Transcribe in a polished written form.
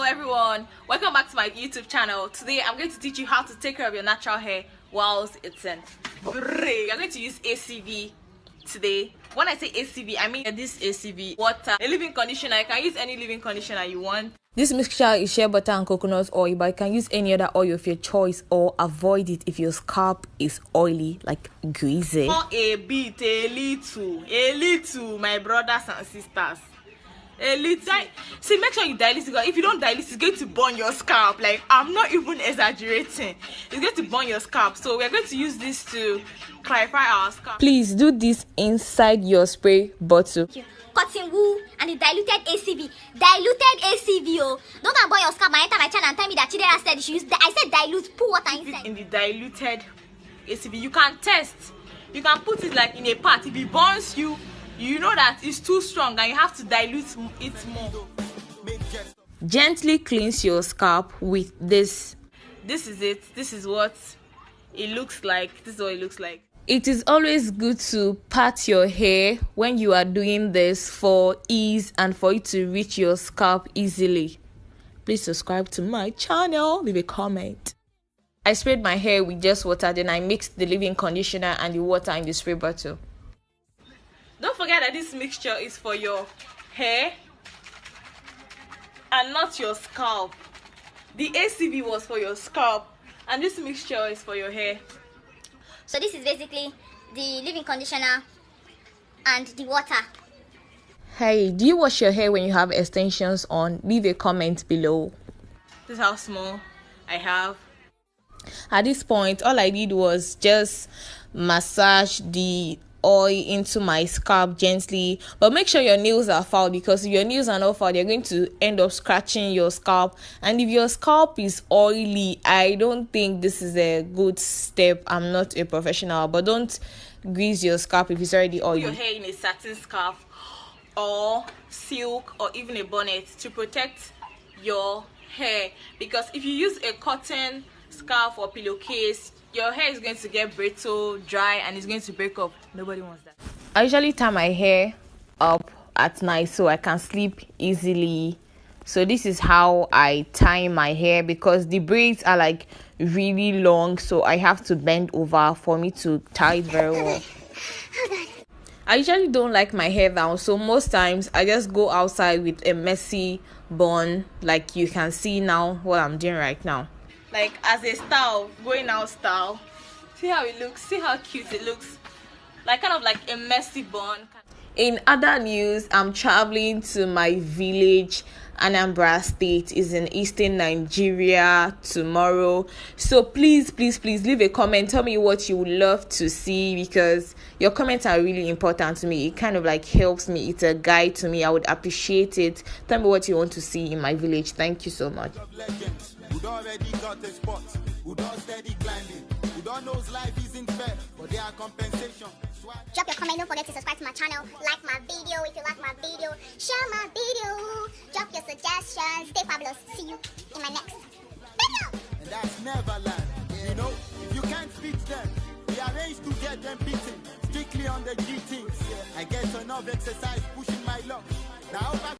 everyone, welcome back to my YouTube channel. Today I'm going to teach you how to take care of your natural hair whilst it's in braid. I'm going to use ACV today. When I say ACV, I mean this ACV water, a leave-in conditioner. You can use any leave-in conditioner you want. This mixture is shea butter and coconut oil, but you can use any other oil of your choice or avoid it if your scalp is oily, like greasy. Not a bit, a little, my brothers and sisters. A little. See, make sure you dilute it, because if you don't dilute, it's going to burn your scalp. Like, I'm not even exaggerating. It's going to burn your scalp. So we're going to use this to clarify our scalp. Please do this inside your spray bottle. Cotton wool and the diluted ACV. Diluted ACV, oh. Don't go and burn your scalp and enter my channel and tell me that Chidera said you should use. I said dilute, put water inside. In the diluted ACV, you can test. You can put it like in a pot. If it burns you, you know that it's too strong and you have to dilute it more. Gently cleanse your scalp with this. This is it. This is what it looks like. This is what it looks like. It is always good to pat your hair when you are doing this for ease and for it to reach your scalp easily. Please subscribe to my channel. Leave a comment. I sprayed my hair with just water, then I mixed the leave-in conditioner and the water in the spray bottle. Don't forget that this mixture is for your hair and not your scalp. The ACV was for your scalp and this mixture is for your hair. So this is basically the leave-in conditioner and the water. Hey, do you wash your hair when you have extensions on? Leave a comment below. This is how small I have. At this point, all I did was just massage the oil into my scalp gently, but make sure your nails are filed, because if your nails are not filed, you're going to end up scratching your scalp, and if your scalp is oily, I don't think this is a good step. I'm not a professional, but don't grease your scalp if it's already oily. Put your hair in a satin scarf or silk or even a bonnet to protect your hair, because if you use a cotton scarf or pillowcase, your hair is going to get brittle, dry, and it's going to break up. Nobody wants that. I usually tie my hair up at night so I can sleep easily. So this is how I tie my hair, because the braids are like really long, so I have to bend over for me to tie it very well. I usually don't like my hair down, so most times I just go outside with a messy bun, like you can see now what I'm doing right now. Like as a style, going out style. See how it looks, see how cute it looks. Like kind of like a messy bun. In other news, I'm traveling to my village. Anambra State is in eastern Nigeria tomorrow. So please leave a comment. Tell me what you would love to see, because your comments are really important to me. It kind of like helps me. It's a guide to me. I would appreciate it. Tell me what you want to see in my village. Thank you so much. Who already got a spot, who don't steady climbing, who don't know life isn't fair, but there are compensation. Drop your comment, don't forget to subscribe to my channel, like my video if you like my video, share my video, drop your suggestions. Stay fabulous. See you in my next video. And that's Neverland. You know, if you can't beat them, we arrange to get them beaten, strictly on the G things. I get enough exercise pushing my luck. Now